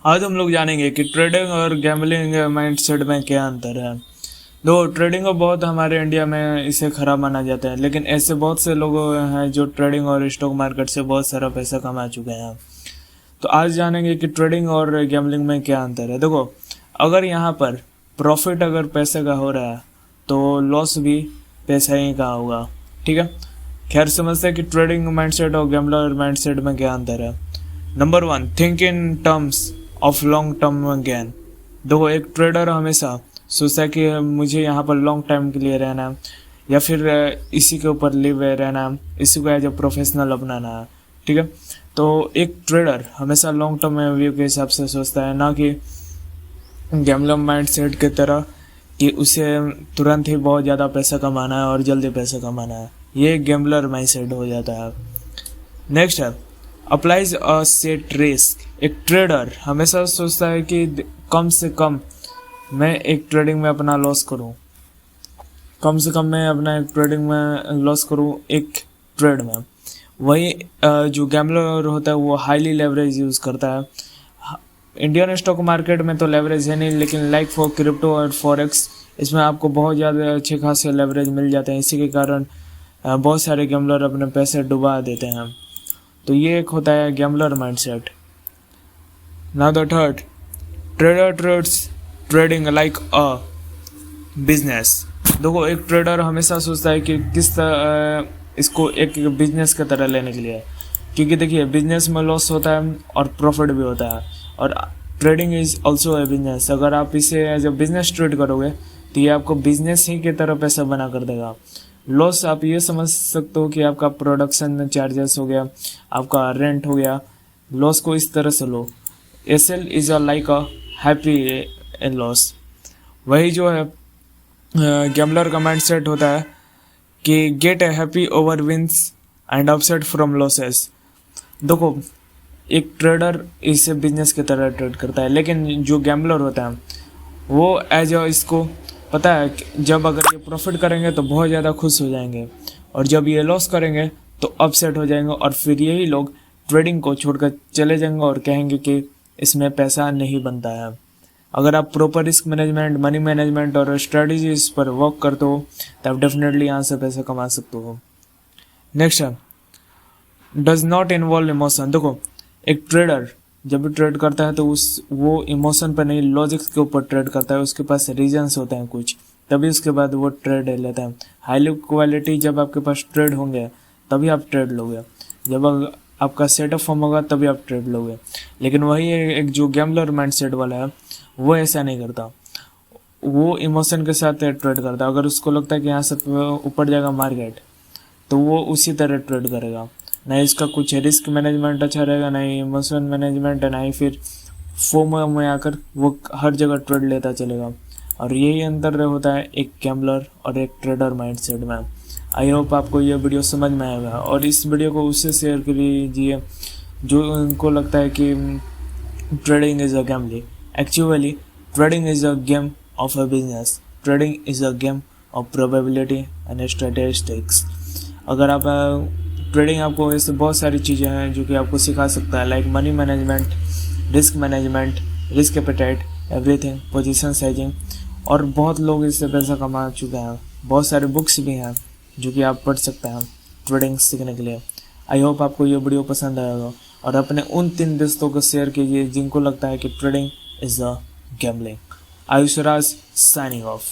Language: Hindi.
आज हम लोग जानेंगे कि ट्रेडिंग और गैम्बलिंग माइंडसेट में क्या अंतर है। दो ट्रेडिंग को बहुत हमारे इंडिया में इसे खराब माना जाता है, लेकिन ऐसे बहुत से लोग हैं जो ट्रेडिंग और स्टॉक मार्केट से बहुत सारा पैसा कमा चुके हैं। तो आज जानेंगे कि ट्रेडिंग और गैम्बलिंग में क्या अंतर है। देखो, अगर यहाँ पर प्रॉफिट अगर पैसे का हो रहा है तो लॉस भी पैसा ही का होगा। ठीक है, खैर समझते हैं कि ट्रेडिंग माइंडसेट और गैम्बलर माइंडसेट में क्या अंतर है। Number 1, think in terms of long term gain. देखो, एक ट्रेडर हमेशा सोचता है कि मुझे यहाँ पर लॉन्ग टाइम के लिए रहना है, या फिर इसी के ऊपर लिव रहना है, इसी को एज ए प्रोफेशनल अपनाना है। ठीक है, तो एक ट्रेडर हमेशा लॉन्ग टर्म व्यू के हिसाब से सोचता है, ना कि गैम्बलर माइंडसेट की तरह कि उसे तुरंत ही बहुत ज़्यादा पैसा कमाना है और जल्दी पैसा कमाना है। ये गैम्बलर माइंडसेट हो जाता है। नेक्स्ट है अप्लाइज अ सेट रिस्क। एक ट्रेडर हमेशा सोचता है कि कम से कम मैं एक ट्रेडिंग में अपना लॉस करूं, कम से कम मैं अपना एक ट्रेडिंग में लॉस करूं एक ट्रेड में। वही जो गैम्बलर होता है वो हाईली लेवरेज यूज़ करता है। इंडियन स्टॉक मार्केट में तो लेवरेज है नहीं, लेकिन लाइक फॉर क्रिप्टो और फॉरेक्स इसमें आपको बहुत ज़्यादा अच्छे खासे लेवरेज मिल जाते हैं। इसी के कारण बहुत सारे गैम्बलर अपने पैसे डुबा देते हैं। तो ये एक होता है gambler mindset. Now the third, trader trades trading like a business. देखो, एक ट्रेडर हमेशा सोचता है कि इसको एक बिजनेस की तरह लेने के लिए, क्योंकि देखिए बिजनेस में लॉस होता है और प्रॉफिट भी होता है, और trading is also a business. अगर आप इसे एज ए बिजनेस ट्रेड करोगे तो ये आपको बिजनेस ही की तरह पैसा बना कर देगा। लॉस आप ये समझ सकते हो कि आपका प्रोडक्शन चार्जेस हो गया, आपका रेंट हो गया। लॉस को इस तरह से लो, SL is a like a happy loss. वही जो है गैम्बलर का माइंडसेट होता है कि get a happy over wins and upset from losses. देखो, एक ट्रेडर इसे बिजनेस की तरह ट्रेड करता है, लेकिन जो गैम्बलर होता है वो एज अ इसको पता है कि जब अगर ये प्रॉफिट करेंगे तो बहुत ज़्यादा खुश हो जाएंगे, और जब ये लॉस करेंगे तो अपसेट हो जाएंगे, और फिर यही लोग ट्रेडिंग को छोड़कर चले जाएंगे और कहेंगे कि इसमें पैसा नहीं बनता है। अगर आप proper risk management, money management और स्ट्रेटजीज पर वर्क करते हो तो आप डेफिनेटली यहाँ से पैसा कमा सकते हो। नेक्स्ट है डज नॉट इन्वॉल्व इमोशन। देखो, एक ट्रेडर जब भी ट्रेड करता है तो वो इमोशन पर नहीं, लॉजिक्स के ऊपर ट्रेड करता है। उसके पास रीजंस होते हैं कुछ, तभी उसके बाद वो ट्रेड लेता है। हाईली क्वालिटी जब आपके पास ट्रेड होंगे तभी आप ट्रेड लोगे, जब आपका सेटअप फॉर्म होगा तभी आप ट्रेड लोगे। लेकिन वही एक जो गैम्बलर माइंडसेट वाला है वो ऐसा नहीं करता, वो इमोशन के साथ ट्रेड करता है। अगर उसको लगता है कि यहाँ से ऊपर जाएगा मार्केट तो वो उसी तरह ट्रेड करेगा। ना इसका कुछ रिस्क मैनेजमेंट अच्छा रहेगा, ना ही इमोशन मैनेजमेंट, ना ही फिर फोमो में आकर वो हर जगह ट्रेड लेता चलेगा। और यही अंतर होता है एक गैम्बलर और एक ट्रेडर माइंडसेट में। आई होप आपको ये वीडियो समझ में आएगा, और इस वीडियो को उससे शेयर कीजिए जो उनको लगता है कि trading is a gambling. Actually, trading is a game of a business. Trading is a game of probability and statistics. अगर आप ट्रेडिंग आपको ऐसे बहुत सारी चीज़ें हैं जो कि आपको सिखा सकता है, like money management, risk management, risk appetite, everything, position sizing, और बहुत लोग इससे पैसा कमा चुके हैं। बहुत सारे बुक्स भी हैं जो कि आप पढ़ सकते हैं ट्रेडिंग सीखने के लिए। आई होप आपको ये वीडियो पसंद आएगा, और अपने उन 3 दोस्तों को शेयर कीजिए जिनको लगता है कि trading is the gambling. Ayush Raj signing off.